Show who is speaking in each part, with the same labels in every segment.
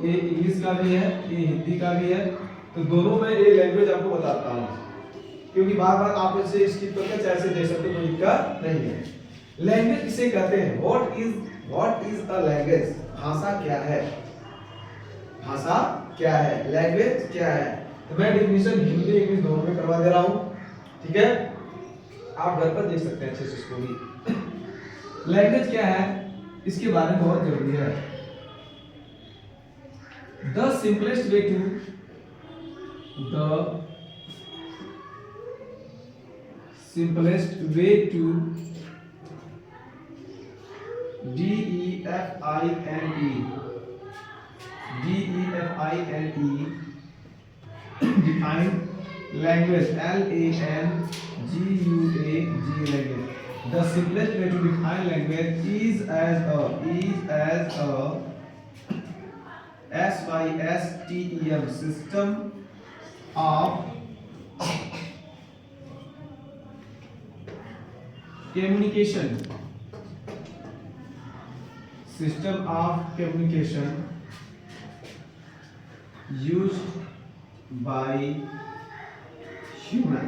Speaker 1: ये इंग्लिश का भी है, ये हिंदी का भी है। तो दोनों में ये लैंग्वेज आपको बताता हूँ, क्योंकि बार बार आप इसे स्किप करके चाहे से दे सकते हो, कोई दिक्कत नहीं है। लैंग्वेज किसे कहते हैं? What is a language? भाषा क्या है? भाषा क्या है? लैंग्वेज क्या है? तो मैं डेफिनेशन हिंदी इंग्लिश दोनों में करवा दे रहा हूँ, ठीक है? आप घर पर देख सकते हैं अच्छे से इसको भी। लैंग्वेज क्या है इसके बारे में बहुत जरूरी है। The simplest way to DEFINE define language LANGUAGE language. The simplest way to define language is as a SYSTEM system of communication used by human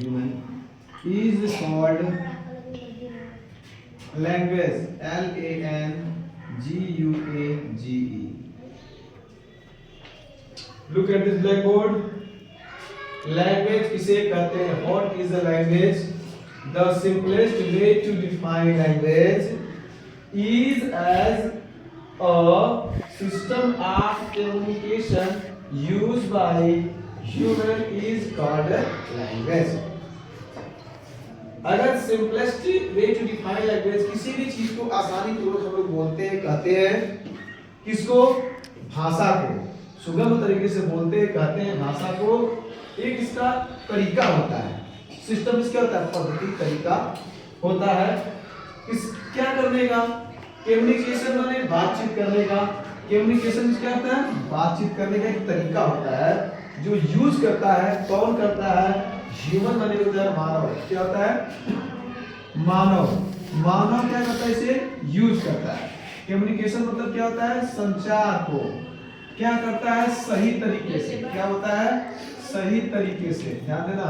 Speaker 1: human is called language LANGUAGE. Look at this blackboard. Language किसे कहते हैं? What is a language? The simplest way to define language is as a system of communication used by human is called language. अगर simplest way to define language, किसी भी चीज को आसानी पूर्वक हम लोग बोलते हैं, कहते हैं किसको? भाषा को। सुगम तरीके से बोलते हैं, कहते हैं भाषा को। एक इसका तरीका होता है, सिस्टम इसका होता है, पद्धति तरीका होता है। किस क्या करने का? कम्युनिकेशन माने बातचीत करने का। कम्युनिकेशन क्या होता है? बातचीत करने का एक तरीका होता है जो यूज करता है। कौन करता है? ह्यूमन माने होता है मानव। क्या होता है? मानव। मानव क्या करता है? इसे यूज करता है। कम्युनिकेशन मतलब क्या होता है? संचार को क्या करता है? सही तरीके से। क्या होता है? सही तरीके से। ध्यान देना।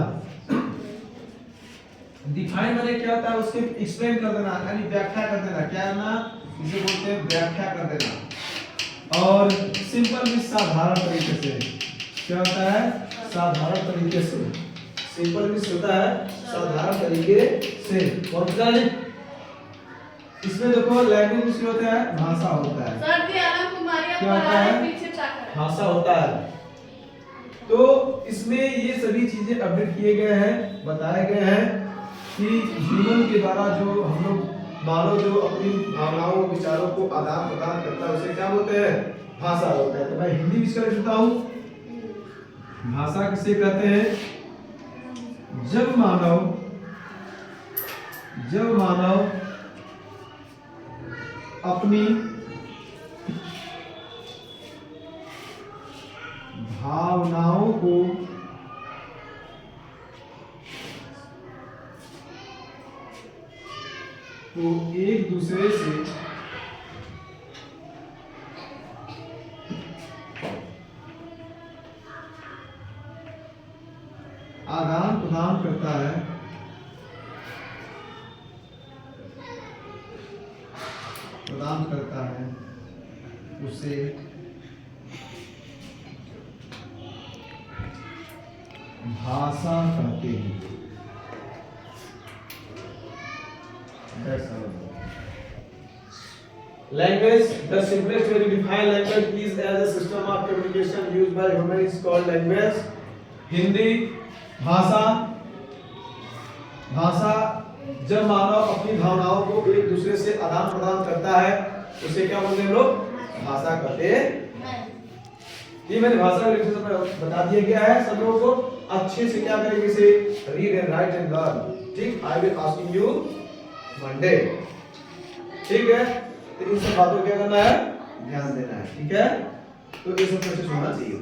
Speaker 1: डिफाइन माने क्या होता है? उसके एक्सप्लेन कर देना, यानी व्याख्या कर देना। क्या करना? इसे बोलते हैं व्याख्या कर देना। और सिंपल भी साधारण तरीके से। क्या होता है? साधारण तरीके से। सिंपल भी होता है साधारण तरीके से। और इसमें देखो लैंग्वेज क्या होता है? भाषा होता है। क्या होता है? भाषा होता है। तो इसमें ये सभी चीजें अपडेट किए गए हैं, बताए गए हैं कि जीवन के द्वारा जो हम लोग मानव जो अपनी भावनाओं विचारों को आदान प्रदान करता है उसे क्या बोलते हैं? भाषा बोलते हैं। तो मैं हिंदी भी कर देता हूँ। भाषा किसे कहते हैं? जब मानव अपनी भावनाओं को एक दूसरे से आदान प्रदान करता है, उसे भाषा कहते हैं। Language, the simplest way to define language is as a system of communication used by human is called language. Hindi भाषा जब मानव अपनी भावनाओं को एक दूसरे से आदान प्रदान करता है उसे क्या बोलते हैं लोग? भाषा कहते हैं। ये मैंने भाषा का डेफिनेशन बता दिया गया है। सब लोगों को अच्छे से क्या करेंगे? इसे read and write and learn. ठीक, I will asking you Monday. ठीक है, तो इन सब बातों को क्या करना है? ध्यान देना है। ठीक है, तो ये सब प्रोसेस होना चाहिए।